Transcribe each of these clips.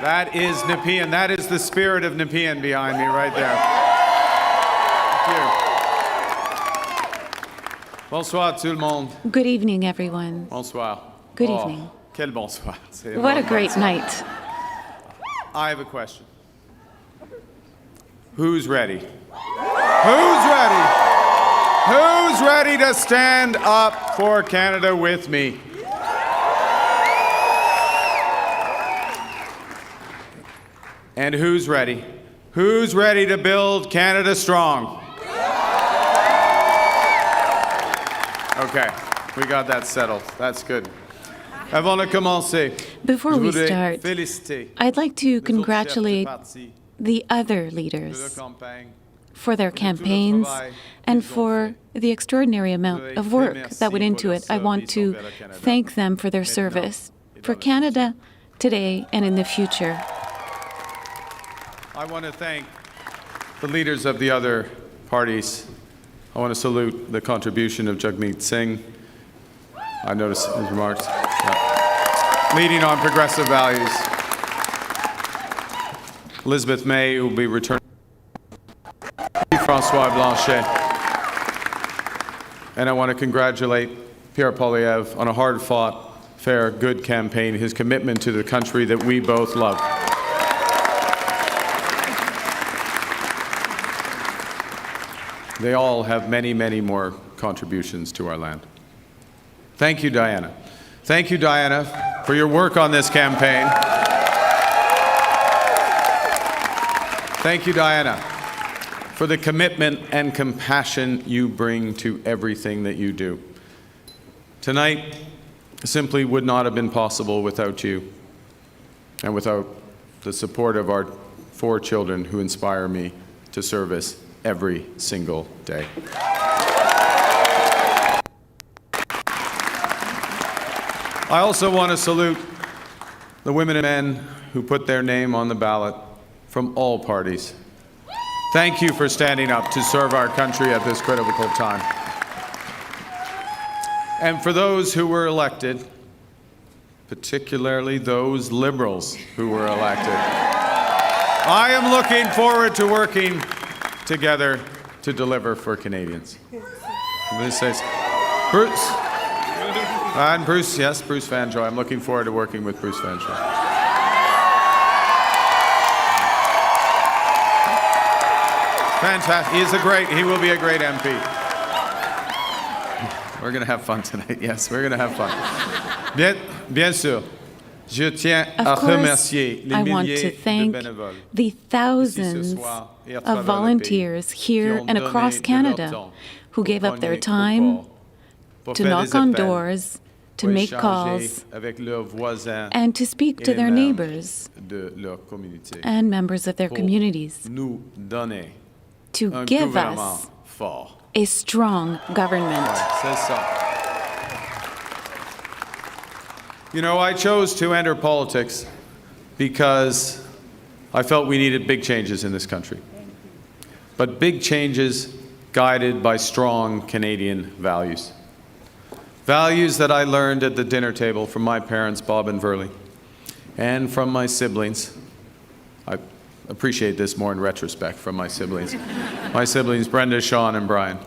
That is Nepean. That is the spirit of Nepean behind me right there. Thank you. Bonsoir tout le monde. Good evening, everyone. Bonsoir. Good evening. Quel bonsoir. What a great night. I have a question. Who's ready? Who's ready? Who's ready to stand up for Canada with me? And who's ready? Who's ready to build Canada strong? Okay, we got that settled. That's good. Avant de commencer, Before we start, féliciter I'd like to congratulate the other leaders for their campaigns and for the extraordinary amount of work that went into it. I want to thank them for their service for Canada today and in the future. I want to thank the leaders of the other parties. I want to salute the contribution of Jagmeet Singh. I noticed his remarks. Leading on progressive values. Elizabeth May, who will be returning. Yves-Francois Blanchet. And I want to congratulate Pierre Poilievre on a hard-fought, fair, good campaign, his commitment to the country that we both love. They all have many, many more contributions to our land. Thank you, Diana. Thank you, Diana, for your work on this campaign. Thank you, Diana, for the commitment and compassion you bring to everything that you do. Tonight simply would not have been possible without you and without the support of our 4 children who inspire me to service every single day. I also want to salute the women and men who put their name on the ballot from all parties. Thank you for standing up to serve our country at this critical time. And for those who were elected, particularly those Liberals who were elected, I am looking forward to working together to deliver for Canadians. This says, Bruce. And Bruce, yes, Bruce Vanjoy. I'm looking forward to working with Bruce Vanjoy. Fantastic. He will be a great MP. We're going to have fun tonight. Yes, we're going to have fun. Bien sûr. Je tiens à remercier les milliers de bénévoles the thousands of volunteers here and across Canada who gave up their time to knock on doors, to make calls, and to speak to their neighbors and members of their communities to give us a strong government. You know, I chose to enter politics because I felt we needed big changes in this country. But big changes guided by strong Canadian values. Values that I learned at the dinner table from my parents, Bob and Verley, and from my siblings. I appreciate this more in retrospect from my siblings. My siblings, Brenda, Sean, and Brian.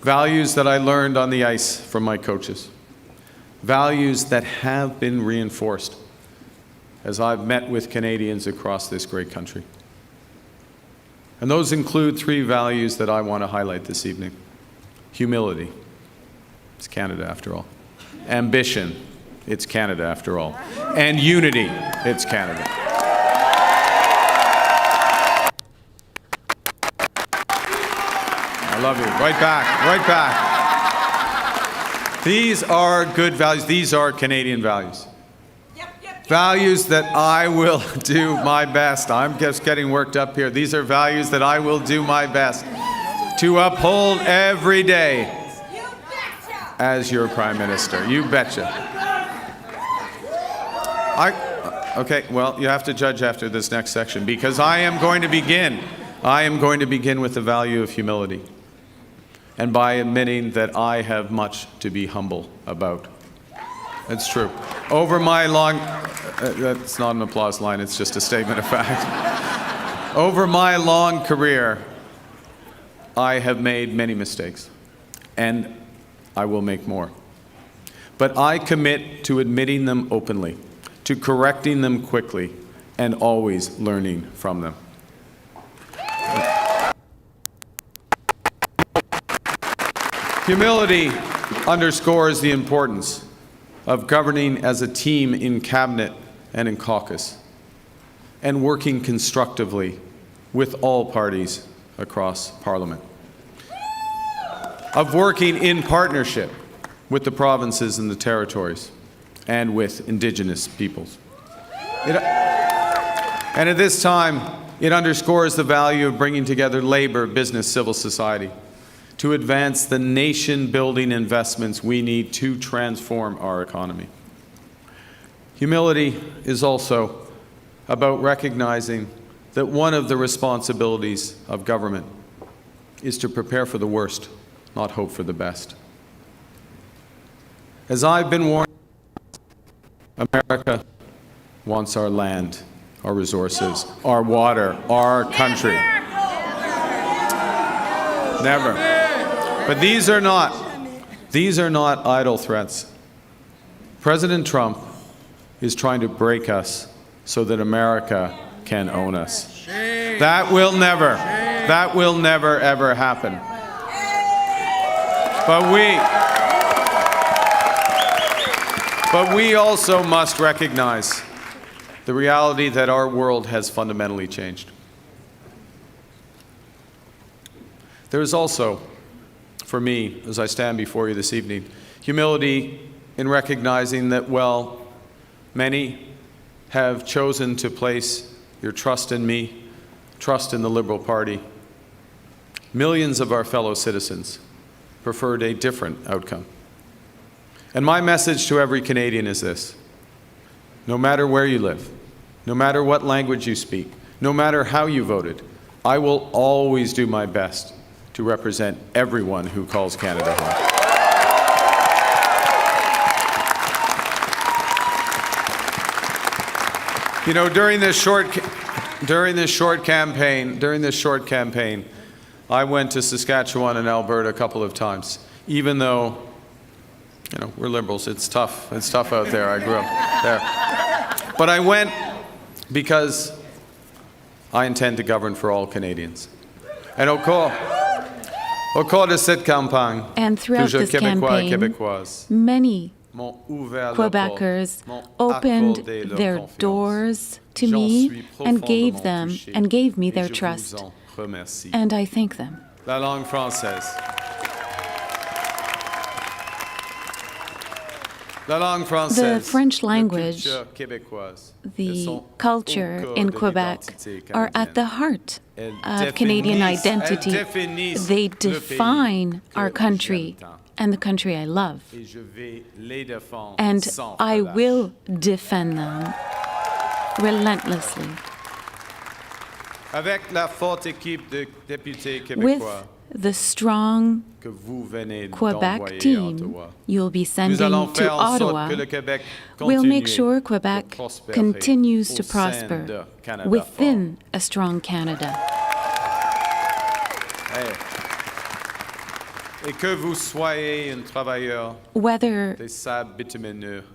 Values that I learned on the ice from my coaches. Values that have been reinforced as I've met with Canadians across this great country. And those include 3 values that I want to highlight this evening. Humility. It's Canada after all. Ambition. It's Canada after all. And unity. It's Canada. I love you. Right back. Right back. These are good values. These are Canadian values. Values that I will do my best. I'm just getting worked up here. These are values that I will do my best to uphold every day as your Prime Minister. You betcha. Okay, well, you have to judge after this next section because I am going to begin with the value of humility. And by admitting that I have much to be humble about. It's true. Over my long That's not an applause line, it's just a statement of fact. Over my long career, I have made many mistakes, and I will make more. But I commit to admitting them openly, to correcting them quickly, and always learning from them. Humility underscores the importance of governing as a team in cabinet and in caucus, and working constructively with all parties across Parliament, of working in partnership with the provinces and the territories, and with Indigenous peoples. And at this time, it underscores the value of bringing together labor, business, civil society to advance the nation-building investments we need to transform our economy. Humility is also about recognizing that one of the responsibilities of government is to prepare for the worst, not hope for the best. As I've been warned, America wants our land, our resources, our water, our country. Never. But these are not idle threats. President Trump is trying to break us so that America can own us. That will never ever happen. But we also must recognize the reality that our world has fundamentally changed. There is also, for me, as I stand before you this evening, humility in recognizing that, well, many have chosen to place your trust in me, trust in the Liberal Party. Millions of our fellow citizens preferred a different outcome. And my message to every Canadian is this: no matter where you live, no matter what language you speak, no matter how you voted, I will always do my best to represent everyone who calls Canada home. You know, during this short campaign, I went to Saskatchewan and Alberta a couple of times, even though, you know, we're Liberals. It's tough. It's tough out there. I grew up there. But I went because I intend to govern for all Canadians. And au cours de cette campagne, and throughout this campaign, many Quebecers opened their doors to me and gave me their trust. And I thank them. La langue française. The French language, the culture in Quebec are at the heart of Canadian identity. They define our country and the country I love. And I will defend them relentlessly. With the strong Quebec team you'll be sending to Ottawa, we'll make sure Quebec continues to prosper within a strong Canada. Whether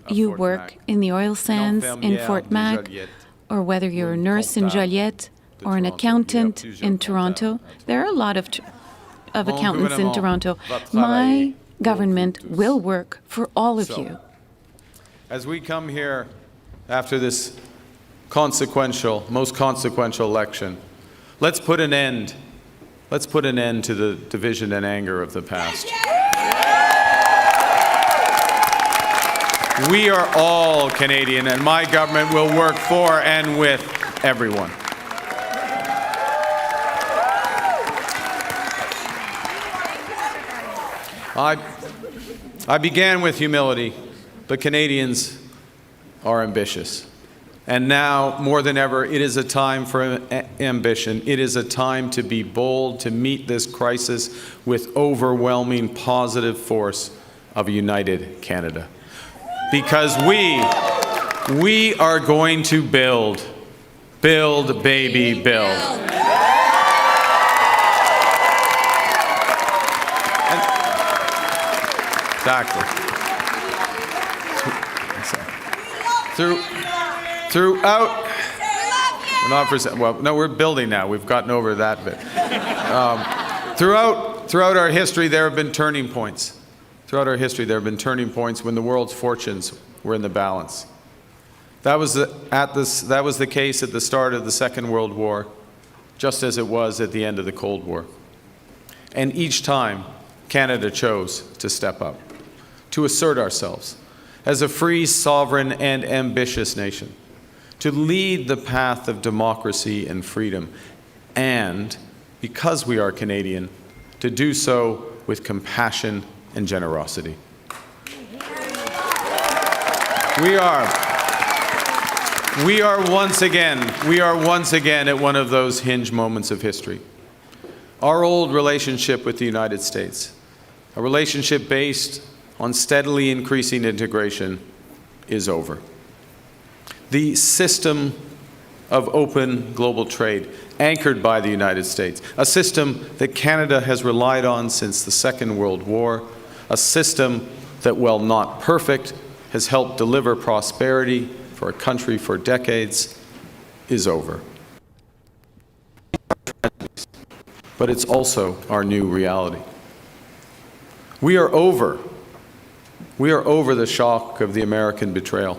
you work in the oil sands in Fort Mac, or whether you're a nurse in Joliette, or an accountant in Toronto, there are a lot of accountants in Toronto. My government will work for all of you. As we come here after this most consequential election, let's put an end to the division and anger of the past. We are all Canadian, and my government will work for and with everyone. I began with humility, but Canadians are ambitious. And now, more than ever, it is a time for ambition. It is a time to be bold, to meet this crisis with overwhelming positive force of a united Canada. Because We are going to build. Build, baby, build. Exactly. Throughout, we're building now. We've gotten over that bit. Throughout our history, there have been turning points. Throughout our history, there have been turning points when the world's fortunes were in the balance. That was the case at the start of the Second World War, just as it was at the end of the Cold War. And each time, Canada chose to step up, to assert ourselves as a free, sovereign, and ambitious nation, to lead the path of democracy and freedom, and, because we are Canadian, to do so with compassion and generosity. We are once again at one of those hinge moments of history. Our old relationship with the United States, a relationship based on steadily increasing integration, is over. The system of open global trade, anchored by the United States, a system that Canada has relied on since the Second World War, a system that, while not perfect, has helped deliver prosperity for a country for decades, is over. But it's also our new reality. We are over the shock of the American betrayal,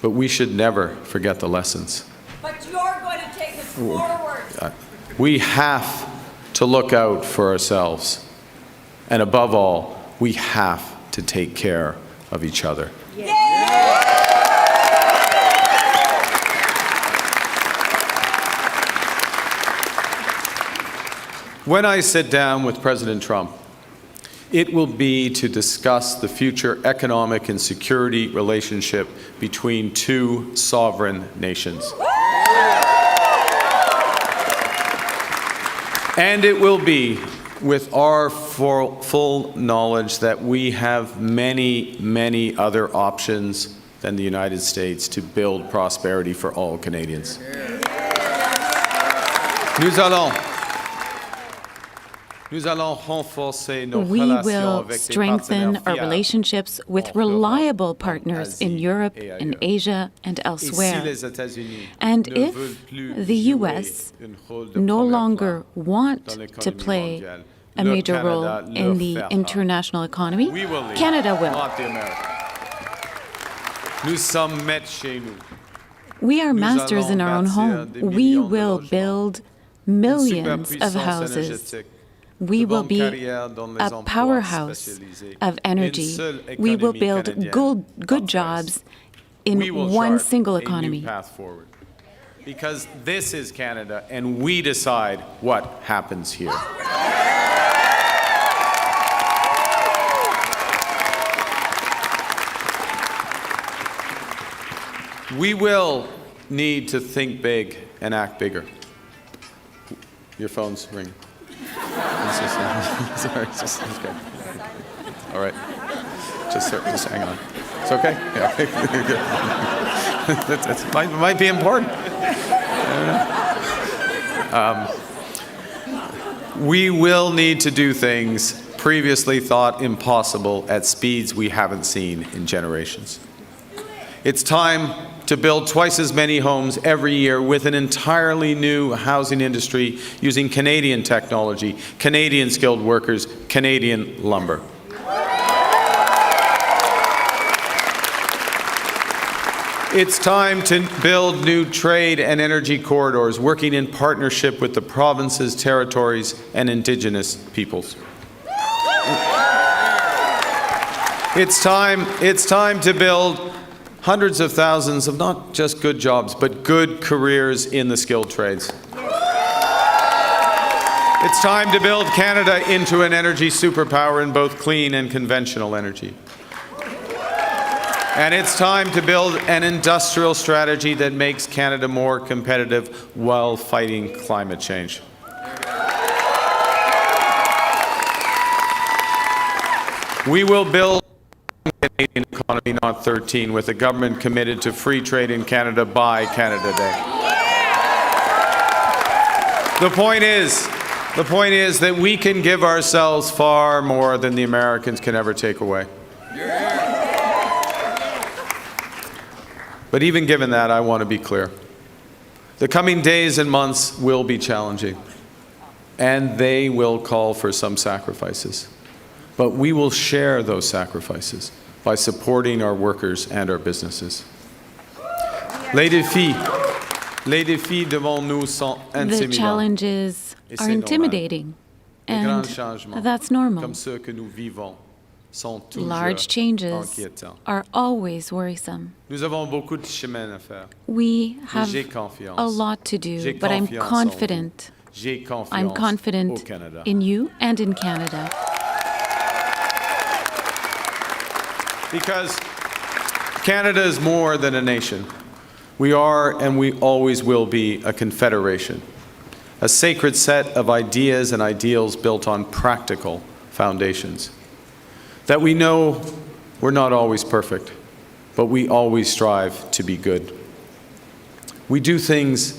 but we should never forget the lessons. But you're going to take us forward. We have to look out for ourselves. And above all, we have to take care of each other. When I sit down with President Trump, it will be to discuss the future economic and security relationship between two sovereign nations. And it will be with our full knowledge that we have many, many other options than the United States to build prosperity for all Canadians. We will strengthen our relationships with reliable partners in Europe, in Asia, and elsewhere. And if the U.S. no longer want to play a major role in the international economy, Canada will. We are masters in our own home. We will build millions of houses. We will be a powerhouse of energy. We will build good jobs in one single economy. Because this is Canada, and we decide what happens here. We will need to think big and act bigger. Your phone's ringing. Sorry, just okay. All right. Just hang on. It's okay? Yeah. That might be important. We will need to do things previously thought impossible at speeds we haven't seen in generations. It's time to build twice as many homes every year with an entirely new housing industry using Canadian technology, Canadian skilled workers, Canadian lumber. It's time to build new trade and energy corridors, working in partnership with the provinces, territories, and Indigenous peoples. It's time to build hundreds of thousands of not just good jobs, but good careers in the skilled trades. It's time to build Canada into an energy superpower in both clean and conventional energy. And it's time to build an industrial strategy that makes Canada more competitive while fighting climate change. We will build Canadian economy, not 13, with a government committed to free trade in Canada by Canada Day. The point is that we can give ourselves far more than the Americans can ever take away. But even given that, I want to be clear. The coming days and months will be challenging, and they will call for some sacrifices. But we will share those sacrifices by supporting our workers and our businesses. Les défis devant nous sont The intimidants. challenges are intimidating, and that's normal. Comme ceux que nous vivons sont toujours Large changes inquiétants. are always worrisome. Nous avons beaucoup de chemin à faire. We have J'ai confiance. a lot to do, J'ai but I'm confiance en confident. vous. J'ai confiance I'm au confident Canada. in you and in Canada. Because Canada is more than a nation. We are and we always will be a confederation, a sacred set of ideas and ideals built on practical foundations. That we know we're not always perfect, but we always strive to be good. We do things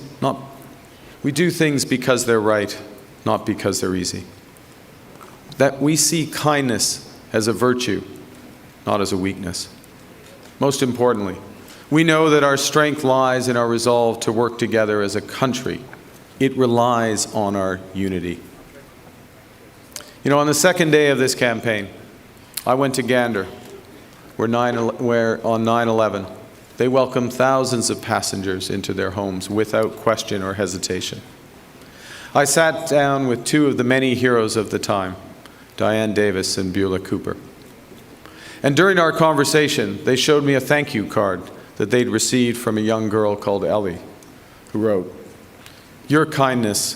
because they're right, not because they're easy. That we see kindness as a virtue, not as a weakness. Most importantly, we know that our strength lies in our resolve to work together as a country. It relies on our unity. You know, on the second day of this campaign, I went to Gander, where on 9/11, they welcomed thousands of passengers into their homes without question or hesitation. I sat down with two of the many heroes of the time, Diane Davis and Beulah Cooper. And during our conversation, they showed me a thank you card that they'd received from a young girl called Ellie, who wrote, "Your kindness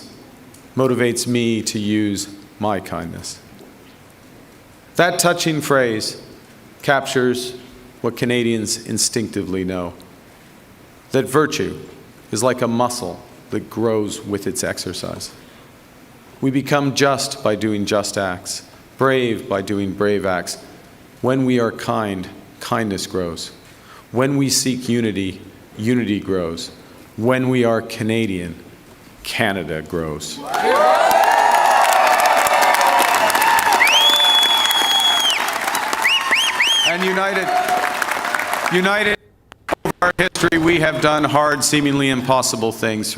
motivates me to use my kindness." That touching phrase captures what Canadians instinctively know, that virtue is like a muscle that grows with its exercise. We become just by doing just acts, brave by doing brave acts. When we are kind, kindness grows. When we seek unity, unity grows. When we are Canadian, Canada grows. And united over our history, we have done hard, seemingly impossible things.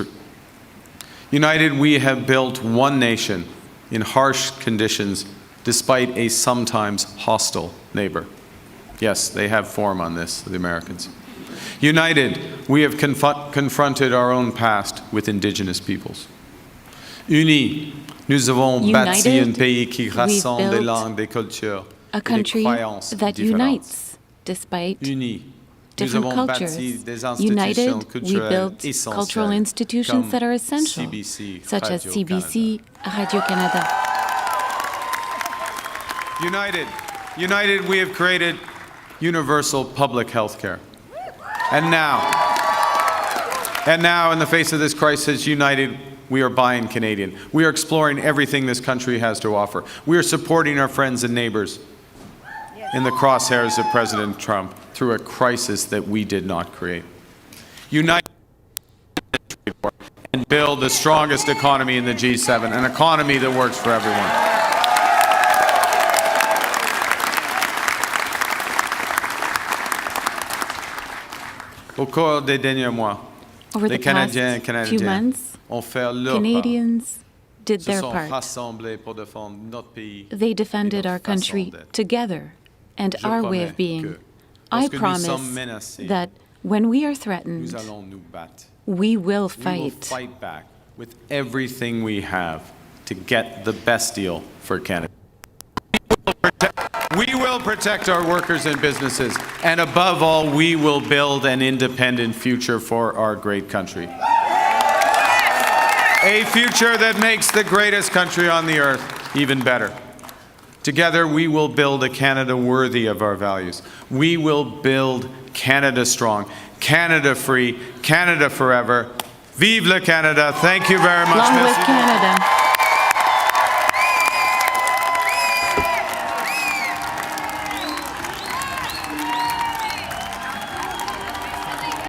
United, we have built one nation in harsh conditions despite a sometimes hostile neighbor. Yes, they have form on this, the Americans. United, we have confronted our own past with Indigenous peoples. Unis, nous avons bâti un pays qui rassemble des langues, des cultures, a country that unites despite different cultures. United, we built cultural institutions that are essential, such as CBC, Radio-Canada. United, we have created universal public health care. And now, in the face of this crisis, united, we are buying Canadian. We are exploring everything this country has to offer. We are supporting our friends and neighbors in the crosshairs of President Trump through a crisis that we did not create. Unite and build the strongest economy in the G7, an economy that works for everyone. Au cours des derniers mois, over the past few months, Canadians did their part. They defended our country together and our way of being. I promise that when we are threatened, we will fight. We will fight back with everything we have to get the best deal for Canada. We will protect our workers and businesses, and above all, we will build an independent future for our great country. A future that makes the greatest country on the earth even better. Together, we will build a Canada worthy of our values. We will build Canada strong, Canada free, Canada forever. Vive le Canada. Thank you very much. Long live Canada.